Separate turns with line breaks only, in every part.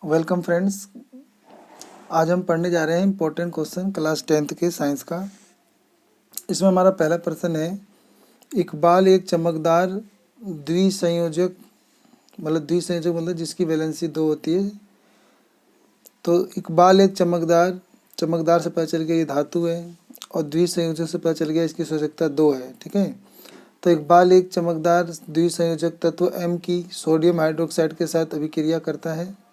Welcome friends. आज हम पढ़ने जा रहे हैं इम्पोर्टेंट क्वेश्चन क्लास 10th के साइंस का। इसमें हमारा पहला प्रश्न है, इकबाल एक चमकदार द्विसंयोजक मतलब जिसकी वैलेंसी 2 होती है। तो इकबाल एक चमकदार से पता चल गया ये धातु है, और द्विसंयोजक से पता चल गया इसकी शोषकता 2 है। ठीक है, तो इकबाल एक चमकदार द्विसंयोजक तत्व M की सोडियम हाइड्रोक्साइड के साथ अभिक्रिया करता है।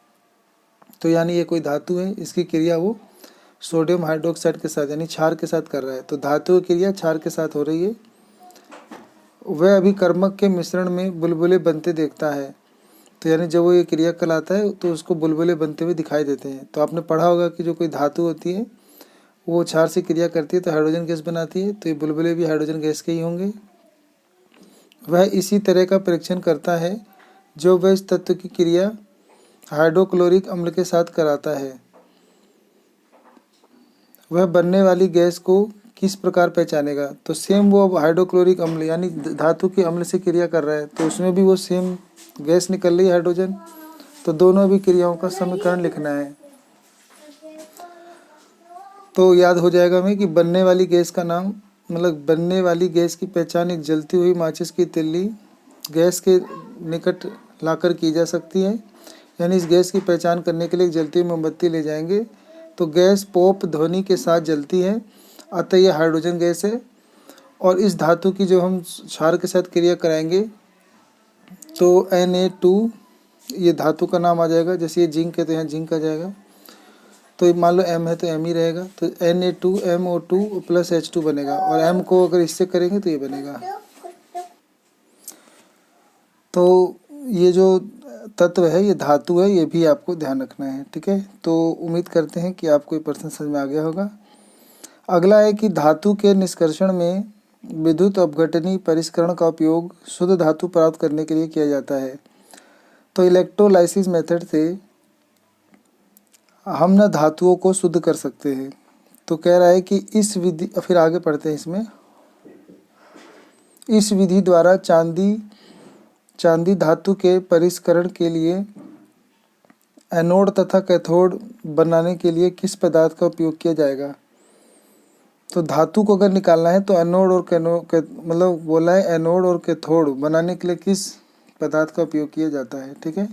तो यानी ये कोई धातु है, इसकी क्रिया वो सोडियम हाइड्रोक्साइड के साथ यानी क्षार के साथ कर रहा है। तो धातु की क्रिया क्षार के साथ हो रही है। वह अभिकर्मक के मिश्रण में बुलबुले बनते देखता है। तो यानी जब वो ये क्रिया कहलाता है तो उसको बुलबुले बनते हुए दिखाई देते हैं। तो आपने पढ़ा होगा कि जो कोई धातु होती है वो क्षार से क्रिया करती है तो हाइड्रोजन गैस बनाती है, तो ये बुलबुले भी हाइड्रोजन गैस के ही होंगे। वह इसी तरह का परीक्षण करता है जो वह इस तत्व की क्रिया हाइड्रोक्लोरिक अम्ल के साथ कराता है। वह बनने वाली गैस को किस प्रकार पहचानेगा? तो सेम वो अब हाइड्रोक्लोरिक अम्ल यानी धातु के अम्ल से क्रिया कर रहा है, तो उसमें भी वो सेम गैस निकल रही है हाइड्रोजन। तो दोनों भी क्रियाओं का समीकरण लिखना है। तो याद हो जाएगा हमें कि बनने वाली गैस का नाम बनने वाली गैस की पहचान एक जलती हुई माचिस की तिल्ली गैस के निकट लाकर की जा सकती है। यानी इस गैस की पहचान करने के लिए एक जलती हुई मोमबत्ती ले जाएंगे तो गैस पॉप ध्वनि के साथ जलती है, अतः यह हाइड्रोजन गैस है। और इस धातु की जो हम क्षार के साथ क्रिया कराएंगे तो Na2 ये धातु का नाम आ जाएगा। जैसे ये जिंक है तो यहाँ जिंक आ जाएगा, तो मान लो M है तो M ही रहेगा। तो Na2MO2 प्लस H2 बनेगा, और M को अगर इससे करेंगे तो ये बनेगा। तो ये जो तत्व है ये धातु है, ये भी आपको ध्यान रखना है। ठीक है, तो उम्मीद करते हैं कि आपको ये प्रश्न समझ में आ गया होगा। अगला है कि धातु के निष्कर्षण में विद्युत अपघटनी परिष्करण का उपयोग शुद्ध धातु प्राप्त करने के लिए किया जाता है। तो इलेक्ट्रोलाइसिस मेथड से हम न धातुओं को शुद्ध कर सकते हैं। तो कह रहा है कि इस विधि, फिर आगे पढ़ते हैं इसमें, इस विधि द्वारा चांदी धातु के परिष्करण के लिए एनोड तथा कैथोड बनाने के लिए किस पदार्थ का उपयोग किया जाएगा? तो धातु को अगर निकालना है तो एनोड और बोला है एनोड और कैथोड बनाने के लिए किस पदार्थ का उपयोग किया जाता है। ठीक है,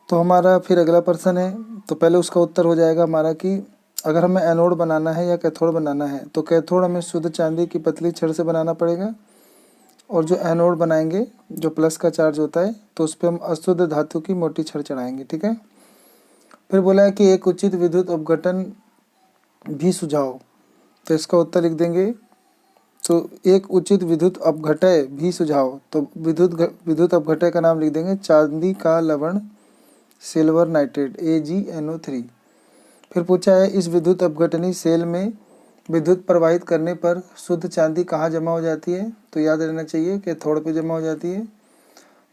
तो हमारा फिर अगला प्रश्न है। तो पहले उसका उत्तर हो जाएगा हमारा कि अगर हमें एनोड बनाना है या कैथोड बनाना है तो कैथोड हमें शुद्ध चांदी की पतली छड़ से बनाना पड़ेगा, और जो एनोड बनाएंगे जो प्लस का चार्ज होता है तो उस पर हम अशुद्ध धातु की मोटी छड़ चढ़ाएंगे। ठीक है, फिर बोला है कि एक उचित विद्युत अपघटन भी सुझाव। तो इसका उत्तर लिख देंगे। तो एक उचित विद्युत अपघटय भी सुझाव, तो विद्युत अपघटय का नाम लिख देंगे चांदी का लवण सिल्वर नाइट्रेट AgNO3। फिर पूछा है इस विद्युत अपघटनी सेल में विद्युत प्रवाहित करने पर शुद्ध चांदी कहाँ जमा हो जाती है? तो याद रहना चाहिए कैथोड पे जमा हो जाती है।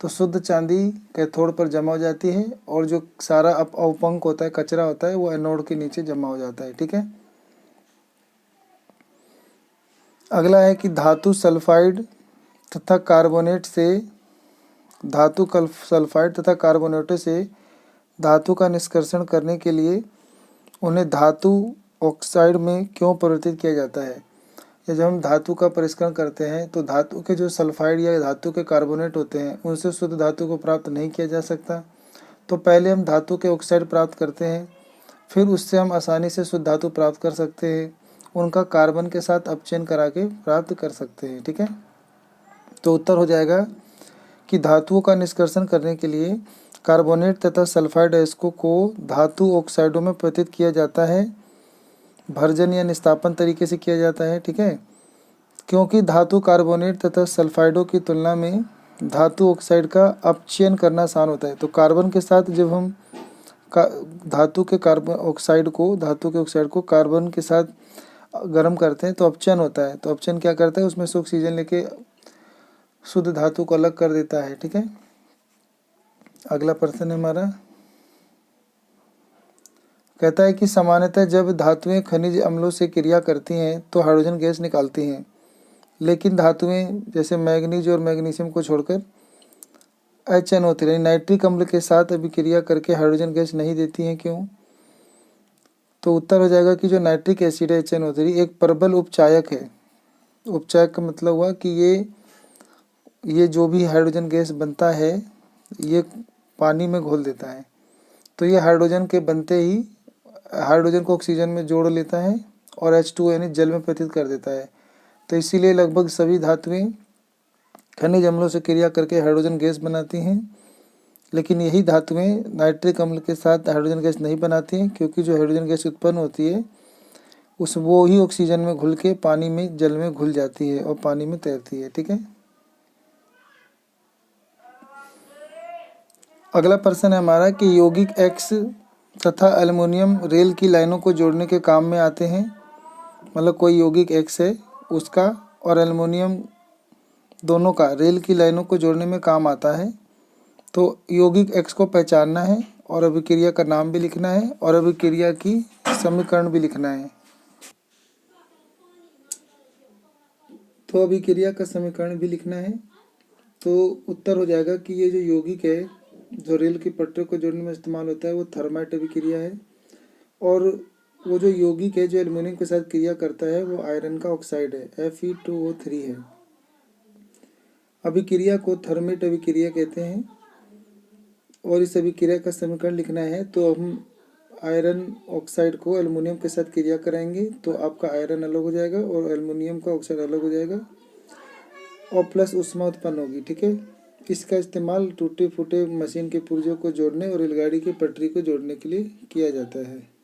तो शुद्ध चांदी कैथोड पर जमा हो जाती है, और जो सारा अपंक होता है, कचरा होता है, वो एनोड के नीचे जमा हो जाता है। ठीक है, अगला है कि धातु सल्फाइड तथा कार्बोनेटों से धातु का निष्कर्षण करने के लिए उन्हें धातु ऑक्साइड में क्यों परिवर्तित किया जाता है? या जब हम धातु का परिष्करण करते हैं तो धातु के जो सल्फाइड या धातु के कार्बोनेट होते हैं उनसे शुद्ध धातु को प्राप्त नहीं किया जा सकता। तो पहले हम धातु के ऑक्साइड प्राप्त करते हैं, फिर उससे हम आसानी से शुद्ध धातु प्राप्त कर सकते हैं, उनका कार्बन के साथ अपचयन करा के प्राप्त कर सकते हैं। ठीक है, तो उत्तर हो जाएगा कि धातुओं का निष्कर्षण करने के लिए कार्बोनेट तथा सल्फाइड अयस्कों को धातु ऑक्साइडों में परिवर्तित किया जाता है, भर्जन या निस्तापन तरीके से किया जाता है। ठीक है, क्योंकि धातु कार्बोनेट तथा सल्फाइडों की तुलना में धातु ऑक्साइड का अपचयन करना आसान होता है। तो कार्बन के साथ जब हम धातु के ऑक्साइड को कार्बन के साथ गर्म करते हैं तो अपचयन होता है। तो अपचयन क्या करता है, उसमें से ऑक्सीजन लेके शुद्ध धातु को अलग कर देता है। ठीक है, अगला प्रश्न है हमारा, कहता है कि सामान्यतः जब धातुएं खनिज अम्लों से क्रिया करती हैं तो हाइड्रोजन गैस निकालती हैं, लेकिन धातुएं जैसे मैग्नीज और मैग्नीशियम को छोड़कर HNO3 यानी नाइट्रिक अम्ल के साथ अभिक्रिया करके हाइड्रोजन गैस नहीं देती हैं, क्यों? तो उत्तर हो जाएगा कि जो नाइट्रिक एसिड है HNO3 एक प्रबल उपचायक है। उपचायक का मतलब हुआ कि ये जो भी हाइड्रोजन गैस बनता है ये पानी में घोल देता है। तो ये हाइड्रोजन के बनते ही हाइड्रोजन को ऑक्सीजन में जोड़ लेता है और H2 यानी जल में परिवर्तित कर देता है। तो इसीलिए लगभग सभी धातुएं खनिज अम्लों से क्रिया करके हाइड्रोजन गैस बनाती हैं, लेकिन यही धातुएं नाइट्रिक अम्ल के साथ हाइड्रोजन गैस नहीं बनाती हैं, क्योंकि जो हाइड्रोजन गैस उत्पन्न होती है वो ही ऑक्सीजन में घुल के पानी में जल में घुल जाती है और पानी में तैरती है। ठीक है, अगला प्रश्न है हमारा कि यौगिक एक्स तथा एल्युमिनियम रेल की लाइनों को जोड़ने के काम में आते हैं। मतलब कोई यौगिक एक्स है उसका और एल्युमिनियम दोनों का रेल की लाइनों को जोड़ने में काम आता है। तो यौगिक एक्स को पहचानना है और अभिक्रिया का नाम भी लिखना है और अभिक्रिया की समीकरण भी लिखना है। तो अभिक्रिया का समीकरण भी लिखना है। तो उत्तर हो जाएगा कि ये जो यौगिक है जो रेल की पटरियों को जोड़ने में इस्तेमाल होता है वो थर्माइट अभिक्रिया है। और वो जो यौगिक है जो एल्युमिनियम के साथ क्रिया करता है वो आयरन का ऑक्साइड है, Fe2O3 है। अभिक्रिया को थर्मेट अभिक्रिया कहते हैं और इस अभिक्रिया का समीकरण लिखना है। तो हम आयरन ऑक्साइड को एल्युमिनियम के साथ क्रिया कराएंगे तो आपका आयरन अलग हो जाएगा और एल्युमिनियम का ऑक्साइड अलग हो जाएगा और प्लस ऊष्मा उत्पन्न होगी। ठीक है, इसका इस्तेमाल टूटे फूटे मशीन के पुर्जों को जोड़ने और रेलगाड़ी की पटरी को जोड़ने के लिए किया जाता है।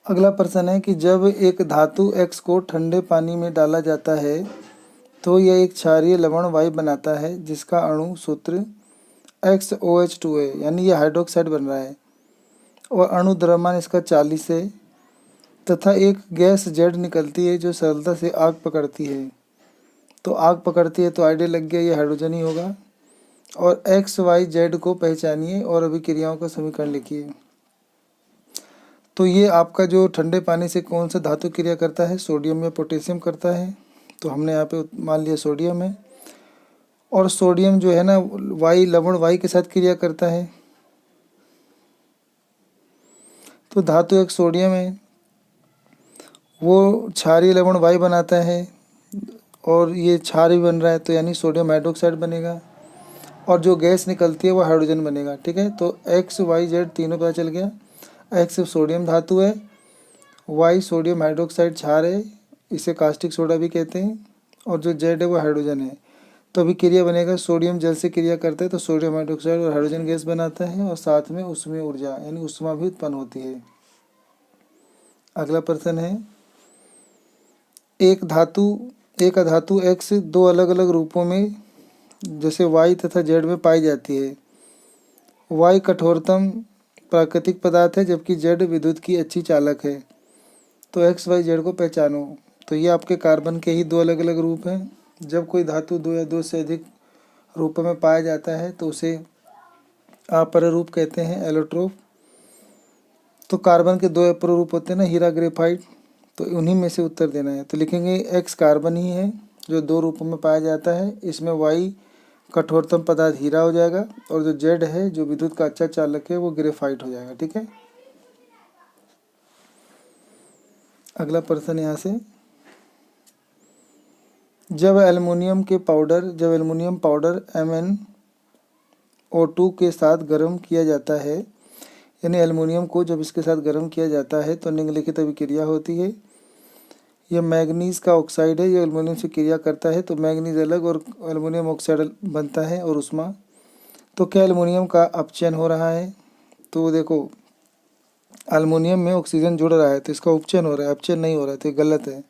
अगला प्रश्न है कि जब एक धातु X को ठंडे पानी में डाला जाता है तो यह एक क्षारीय लवण वायु बनाता है जिसका अणु सूत्र XOH2 है, यानी यह हाइड्रोक्साइड बन रहा है और अणु द्रव्यमान इसका 40 है तथा एक गैस जेड निकलती है जो सरलता से आग पकड़ती है। तो आग पकड़ती है तो आइडिया लग गया, ये हाइड्रोजन ही होगा। और XYZ को पहचानिए और अभिक्रियाओं का समीकरण लिखिए। तो ये आपका जो ठंडे पानी से कौन सा धातु क्रिया करता है, सोडियम या पोटेशियम करता है। तो हमने यहाँ पे मान लिया सोडियम है और सोडियम जो है ना वायु लवण वायु के साथ क्रिया करता है। तो धातु एक सोडियम है वो क्षारीय लवण वायु बनाता है और ये क्षार भी बन रहा है तो यानी सोडियम हाइड्रोक्साइड बनेगा और जो गैस निकलती है वो हाइड्रोजन बनेगा। ठीक है, तो XYZ तीनों पता चल गया। X सोडियम धातु है, Y सोडियम हाइड्रोक्साइड क्षार है, इसे कास्टिक सोडा भी कहते हैं, और जो Z है वो हाइड्रोजन है। तो अभी क्रिया बनेगा, सोडियम जल से क्रिया करता है तो सोडियम हाइड्रोक्साइड और हाइड्रोजन गैस बनाता है और साथ में उसमें ऊर्जा यानी ऊष्मा भी उत्पन्न होती है। अगला प्रश्न है एक धातु X दो अलग अलग रूपों में जैसे Y तथा Z में पाई जाती है। Y कठोरतम प्राकृतिक पदार्थ है जबकि Z विद्युत की अच्छी चालक है। तो XYZ को पहचानो। तो ये आपके कार्बन के ही दो अलग अलग रूप हैं। जब कोई धातु दो या दो से अधिक रूपों में पाया जाता है तो उसे अपर रूप कहते हैं, एलोट्रोप। तो कार्बन के दो अपर रूप होते हैं ना, हीरा ग्रेफाइट, तो उन्हीं में से उत्तर देना है। तो लिखेंगे X कार्बन ही है जो दो रूपों में पाया जाता है, इसमें Y कठोरतम पदार्थ हीरा हो जाएगा और जो Z है जो विद्युत का अच्छा चालक है वो ग्रेफाइट हो जाएगा। ठीक है, अगला प्रश्न यहाँ से जब एल्युमिनियम पाउडर MnO2 के साथ गर्म किया जाता है, यानी एल्युमिनियम को जब इसके साथ गर्म किया जाता है तो निम्नलिखित अभिक्रिया होती है। यह मैग्नीज का ऑक्साइड है, यह एल्युमिनियम से क्रिया करता है तो मैग्नीज अलग और एल्युमिनियम ऑक्साइड बनता है और ऊष्मा। तो क्या एल्युमिनियम का अपचयन हो रहा है? तो देखो एल्युमिनियम में ऑक्सीजन जुड़ रहा है तो इसका उपचयन हो रहा है, अपचयन नहीं हो रहा है, तो ये गलत है।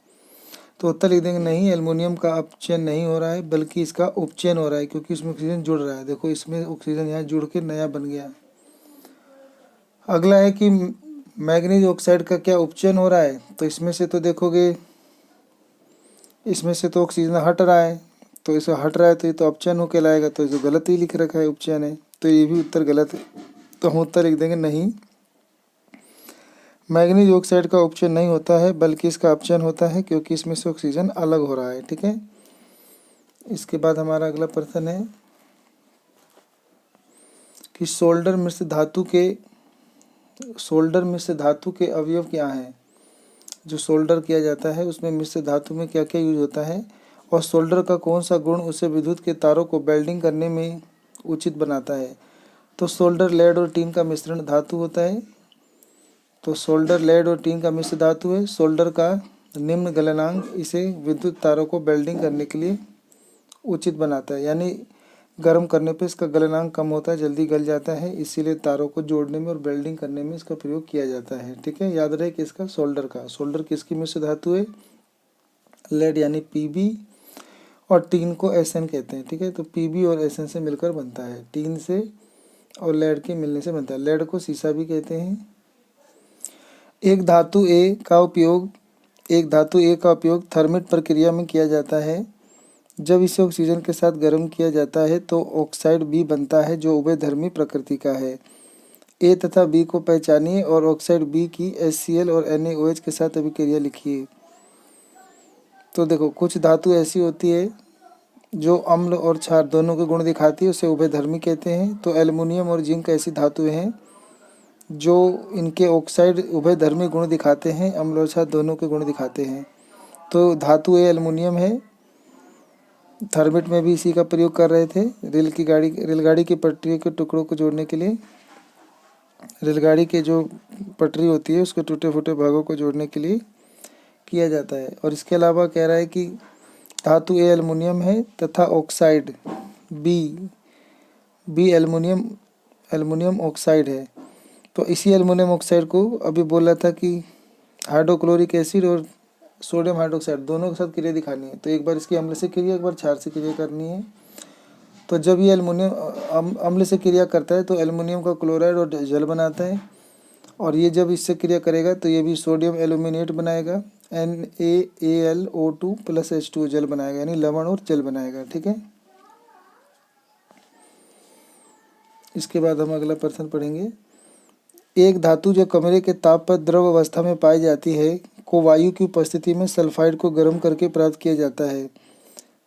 तो उत्तर लिख देंगे नहीं, एल्युमिनियम का अपचयन नहीं हो रहा है बल्कि इसका उपचयन हो रहा है क्योंकि इसमें ऑक्सीजन जुड़ रहा है। देखो इसमें ऑक्सीजन यहाँ जुड़ के नया बन गया। अगला है कि मैग्नीज ऑक्साइड का क्या उपचयन हो रहा है? तो इसमें से तो देखोगे इसमें से तो ऑक्सीजन हट रहा है, तो इसे हट रहा है तो ये तो अपचयन हो कहलाएगा। तो जो गलत ही लिख रखा है उपचयन है, तो ये भी उत्तर गलत है। तो हम उत्तर लिख देंगे नहीं, मैग्नीज ऑक्साइड का उपचयन नहीं होता है बल्कि इसका अपचयन होता है क्योंकि इसमें से ऑक्सीजन अलग हो रहा है। ठीक है, इसके बाद हमारा अगला प्रश्न है कि सोल्डर मिश्र धातु के अवयव क्या हैं। जो सोल्डर किया जाता है उसमें मिश्र धातु में क्या क्या यूज होता है, और सोल्डर का कौन सा गुण उसे विद्युत के तारों को वेल्डिंग करने में उचित बनाता है। तो सोल्डर लेड और टीन का मिश्रण धातु होता है। तो सोल्डर लेड और टीन का मिश्र धातु है। सोल्डर का निम्न गलनांक इसे विद्युत तारों को वेल्डिंग करने के लिए उचित बनाता है, यानी गर्म करने पे इसका गलनांक कम होता है, जल्दी गल जाता है, इसीलिए तारों को जोड़ने में और वेल्डिंग करने में इसका प्रयोग किया जाता है। ठीक है, याद रहे कि इसका सोल्डर किसकी मिश्र धातु है, लेड यानी पीबी, और टीन को एसएन कहते हैं। ठीक है, तो पीबी और एसएन से मिलकर बनता है, टीन से और लेड के मिलने से बनता है। लेड को सीसा भी कहते हैं। एक धातु ए का उपयोग थर्मिट प्रक्रिया में किया जाता है। जब इसे ऑक्सीजन के साथ गर्म किया जाता है तो ऑक्साइड बी बनता है जो उभयधर्मी प्रकृति का है। ए तथा बी को पहचानिए और ऑक्साइड बी की HCl और NaOH के साथ अभिक्रिया लिखिए। तो देखो, कुछ धातु ऐसी होती है जो अम्ल और क्षार दोनों के गुण दिखाती है, उसे उभयधर्मी कहते हैं। तो एल्युमिनियम और जिंक ऐसी धातुएं हैं जो इनके ऑक्साइड उभयधर्मी गुण दिखाते हैं, अम्ल और क्षार दोनों के गुण दिखाते हैं। तो धातु ए एल्युमिनियम है। थर्मिट में भी इसी का प्रयोग कर रहे थे, रेलगाड़ी की पटरी के टुकड़ों को जोड़ने के लिए। रेलगाड़ी के जो पटरी होती है उसके टूटे फूटे भागों को जोड़ने के लिए किया जाता है। और इसके अलावा कह रहा है कि धातु ए एल्युमिनियम है तथा ऑक्साइड बी एल्युमिनियम ऑक्साइड है। तो इसी एल्युमिनियम ऑक्साइड को अभी बोला था कि हाइड्रोक्लोरिक एसिड और सोडियम हाइड्रोक्साइड दोनों के साथ क्रिया दिखानी है। तो एक बार इसकी अम्ल से क्रिया, एक बार क्षार से क्रिया करनी है। तो जब ये एल्युमिनियम अम्ल से क्रिया करता है तो एल्युमिनियम का क्लोराइड और जल बनाता है, और ये जब इससे क्रिया करेगा तो ये भी सोडियम एल्यूमिनेट बनाएगा, NaAlO2 + H2O जल बनाएगा, यानी लवण और जल बनाएगा। ठीक है, इसके बाद हम अगला प्रश्न पढ़ेंगे। एक धातु जो कमरे के ताप पर द्रव अवस्था में पाई जाती है को वायु की उपस्थिति में सल्फाइड को गर्म करके प्राप्त किया जाता है।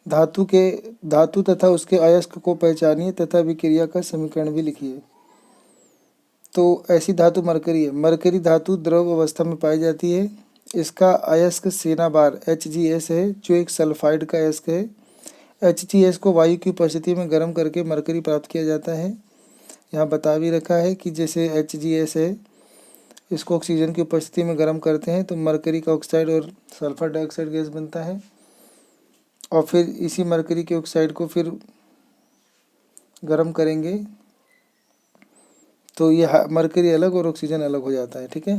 धातु तथा उसके अयस्क को पहचानिए तथा विक्रिया का समीकरण भी लिखिए। तो ऐसी धातु मरकरी है। मरकरी धातु द्रव अवस्था में पाई जाती है। इसका अयस्क सेनाबार HGS है जो एक सल्फाइड का अयस्क है। HGS को वायु की उपस्थिति में गर्म करके मरकरी प्राप्त किया जाता है। यहाँ बता भी रखा है कि जैसे HGS है, इसको ऑक्सीजन की उपस्थिति में गर्म करते हैं तो मरकरी का ऑक्साइड और सल्फर डाइऑक्साइड गैस बनता है, और फिर इसी मरकरी के ऑक्साइड को फिर गर्म करेंगे तो ये मरकरी अलग और ऑक्सीजन अलग हो जाता है। ठीक है,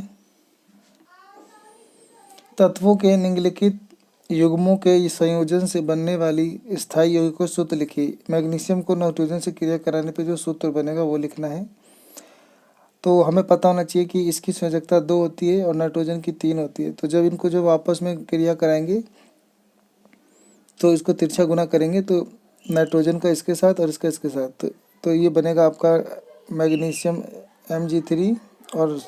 तत्वों के निम्नलिखित युग्मों के संयोजन से बनने वाली स्थायी यौगिक को सूत्र लिखिए। मैग्नीशियम को नाइट्रोजन से क्रिया कराने पर जो सूत्र बनेगा वो लिखना है। तो हमें पता होना चाहिए कि इसकी संयोजकता 2 होती है और नाइट्रोजन की 3 होती है। तो जब आपस में क्रिया कराएंगे तो इसको तिरछा गुना करेंगे तो नाइट्रोजन का इसके साथ और इसका इसके साथ, तो ये बनेगा आपका मैग्नीशियम Mg3 और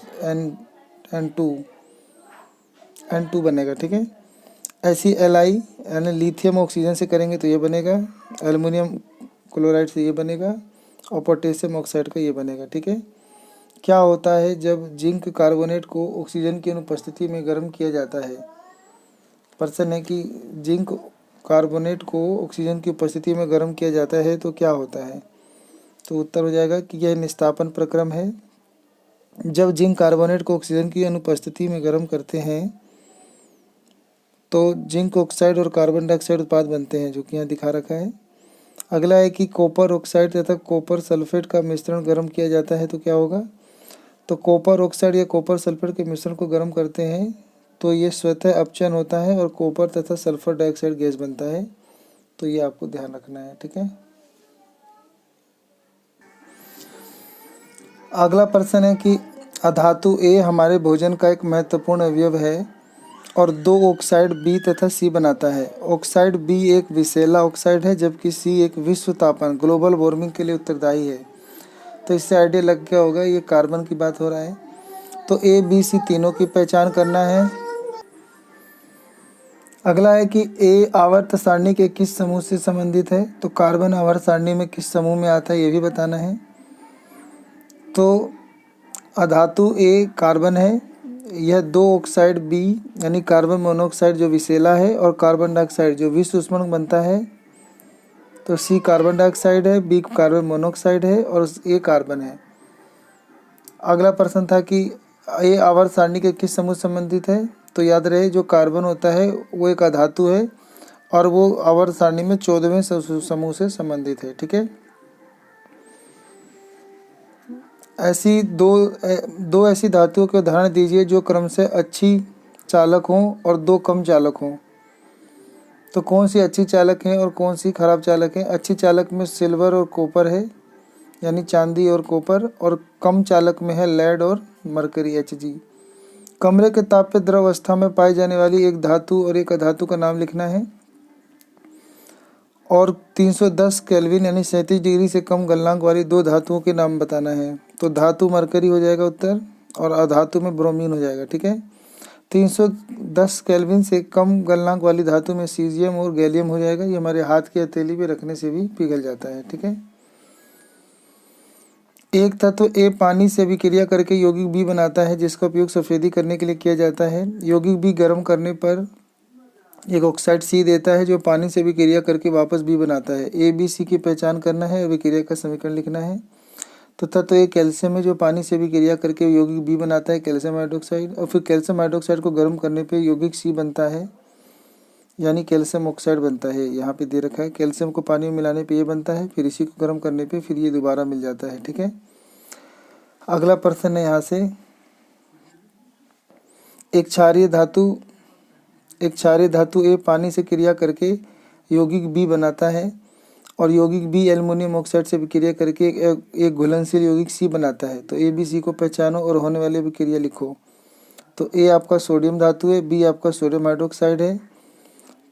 N2 बनेगा। ठीक है, ऐसी Li यानी लिथियम ऑक्सीजन से करेंगे तो ये बनेगा, एल्युमिनियम क्लोराइड से ये बनेगा, और पोटेशियम ऑक्साइड का ये बनेगा। ठीक है, क्या होता है जब जिंक कार्बोनेट को ऑक्सीजन की अनुपस्थिति में गर्म किया जाता है। प्रश्न है कि जिंक कार्बोनेट को ऑक्सीजन की उपस्थिति में गर्म किया जाता है तो क्या होता है। तो उत्तर हो जाएगा कि यह निस्तापन प्रक्रम है। जब जिंक कार्बोनेट को ऑक्सीजन की अनुपस्थिति में गर्म करते हैं तो जिंक ऑक्साइड और कार्बन डाइऑक्साइड उत्पाद बनते हैं, जो कि यहाँ दिखा रखा है। अगला है कि कॉपर ऑक्साइड तथा कॉपर सल्फेट का मिश्रण गर्म किया जाता है तो क्या होगा। तो कॉपर ऑक्साइड या कॉपर सल्फेट के मिश्रण को गर्म करते हैं तो ये स्वतः अपचयन होता है और कॉपर तथा सल्फर डाइऑक्साइड गैस बनता है। तो ये आपको ध्यान रखना है। ठीक है, अगला प्रश्न है कि अधातु ए हमारे भोजन का एक महत्वपूर्ण अवयव है और 2 ऑक्साइड बी तथा सी बनाता है। ऑक्साइड बी एक विषैला ऑक्साइड है जबकि सी एक विश्व तापन ग्लोबल वार्मिंग के लिए उत्तरदायी है। तो इससे आइडिया लग गया होगा, ये कार्बन की बात हो रहा है। तो ए बी सी तीनों की पहचान करना है। अगला है कि ए आवर्त सारणी के किस समूह से संबंधित है। तो कार्बन आवर्त सारणी में किस समूह में आता है ये भी बताना है। तो अधातु ए कार्बन है, यह दो ऑक्साइड बी यानी कार्बन मोनोऑक्साइड जो विषैला है और कार्बन डाइऑक्साइड जो विष उष्मक बनता है। तो सी कार्बन डाइऑक्साइड है, बी कार्बन मोनोऑक्साइड है और ए कार्बन है। अगला प्रश्न था कि ये आवर्त सारणी के किस समूह से संबंधित है। तो याद रहे जो कार्बन होता है वो एक अधातु है और वो आवर्त सारणी में 14वें समूह से संबंधित है। ठीक है, ऐसी दो ऐसी धातुओं के उदाहरण दीजिए जो क्रमशः अच्छी चालक हों और दो कम चालक हों। तो कौन सी अच्छी चालक हैं और कौन सी खराब चालक हैं। अच्छी चालक में सिल्वर और कॉपर है यानी चांदी और कॉपर, और कम चालक में है लेड और मरकरी Hg। कमरे के ताप पे द्रव अवस्था में पाई जाने वाली एक धातु और एक अधातु का नाम लिखना है और 310 केल्विन यानी 37 डिग्री से कम गलनांक वाली दो धातुओं के नाम बताना है। तो धातु मरकरी हो जाएगा उत्तर और अधातु में ब्रोमीन हो जाएगा। ठीक है, 310 केल्विन से कम गलनांक वाली धातु में सीजियम और गैलियम हो जाएगा। ये हमारे हाथ की हथेली पे रखने से भी पिघल जाता है। ठीक है, एक तत्व ए पानी से अभिक्रिया करके यौगिक बी बनाता है जिसका उपयोग सफेदी करने के लिए किया जाता है। यौगिक बी गर्म करने पर एक ऑक्साइड सी देता है जो पानी से अभिक्रिया करके वापस बी बनाता है। ए बी सी की पहचान करना है, अभिक्रिया का समीकरण लिखना है। तो तत्व ए कैल्शियम है जो पानी से अभिक्रिया करके यौगिक बी बनाता है कैल्शियम हाइड्रोक्साइड, और फिर कैल्शियम हाइड्रोक्साइड को गर्म करने पर यौगिक सी बनता है यानी कैल्शियम ऑक्साइड बनता है। यहाँ पे दे रखा है कैल्शियम को पानी में मिलाने पे ये बनता है, फिर इसी को गर्म करने पे फिर ये दोबारा मिल जाता है। ठीक है, अगला प्रश्न है यहाँ से, एक क्षारीय धातु ए पानी से क्रिया करके यौगिक बी बनाता है और यौगिक बी एल्युमिनियम ऑक्साइड से विक्रिया करके एक घुलनशील यौगिक सी बनाता है। तो ए बी सी को पहचानो और होने वाली विक्रिया लिखो। तो ए आपका सोडियम धातु है, बी आपका सोडियम हाइड्रोक्साइड है।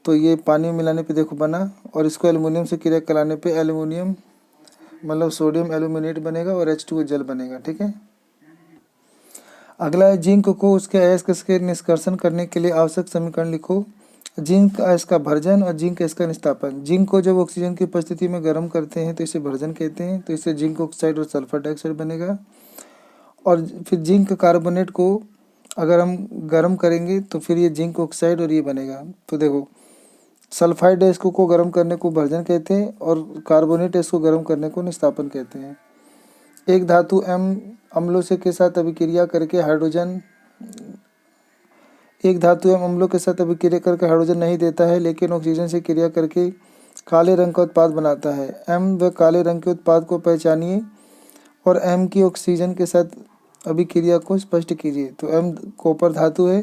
तो ये पानी में मिलाने पे देखो बना, और इसको एल्युमिनियम से क्रिया कराने पे एल्युमिनियम मतलब सोडियम एल्यूमिनेट बनेगा और H2O जल बनेगा। ठीक है, अगला है जिंक को उसके अयस्क के निष्कर्षण करने के लिए आवश्यक समीकरण लिखो। जिंक अयस्क का भर्जन और जिंक अयस्क का निस्तापन। जिंक को जब ऑक्सीजन की उपस्थिति में गर्म करते हैं तो इसे भर्जन कहते हैं, तो इससे जिंक ऑक्साइड और सल्फर डाइऑक्साइड बनेगा। और फिर जिंक कार्बोनेट को अगर हम गर्म करेंगे तो फिर ये जिंक ऑक्साइड और ये बनेगा। तो देखो सल्फाइड अयस्क को गर्म करने को भर्जन कहते हैं और कार्बोनेट अयस्क को गर्म करने को निस्तापन कहते हैं। एक धातु एम अम्लों से के साथ अभिक्रिया करके हाइड्रोजन नहीं देता है लेकिन ऑक्सीजन से क्रिया करके काले रंग का उत्पाद बनाता है। एम व काले रंग के उत्पाद को पहचानिए और एम की ऑक्सीजन के साथ अभिक्रिया को स्पष्ट कीजिए। तो एम कॉपर धातु है,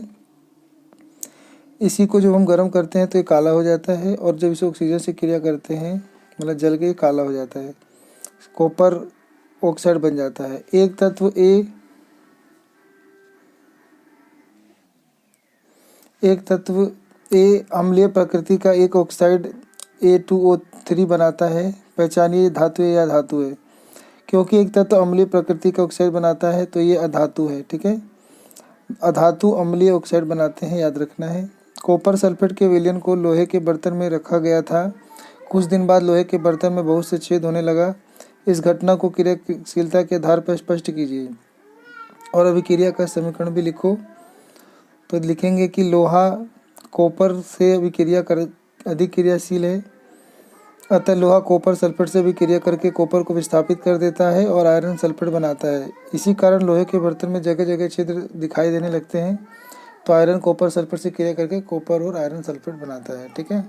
इसी को जब हम गर्म करते हैं तो ये काला हो जाता है और जब इसे ऑक्सीजन से क्रिया करते हैं मतलब जल के काला हो जाता है, कॉपर ऑक्साइड बन जाता है। एक तत्व ए अम्लीय प्रकृति का एक ऑक्साइड A2O3 बनाता है। पहचानिए धातु है या धातु है। क्योंकि एक तत्व अम्लीय प्रकृति का ऑक्साइड बनाता है तो ये अधातु है। ठीक है, अधातु अम्लीय ऑक्साइड बनाते हैं, याद रखना है। कॉपर सल्फेट के विलयन को लोहे के बर्तन में रखा गया था। कुछ दिन बाद लोहे के बर्तन में बहुत से छेद होने लगा। इस घटना को क्रियाशीलता के आधार पर स्पष्ट कीजिए और अभिक्रिया का समीकरण भी लिखो। तो लिखेंगे कि लोहा कॉपर से अभिक्रिया कर अधिक क्रियाशील है, अतः लोहा कॉपर सल्फेट से अभिक्रिया करके कॉपर को विस्थापित कर देता है और आयरन सल्फेट बनाता है। इसी कारण लोहे के बर्तन में जगह जगह छिद्र दिखाई देने लगते हैं। तो आयरन कॉपर सल्फेट से क्रिया करके कॉपर और आयरन सल्फेट बनाता है। ठीक है।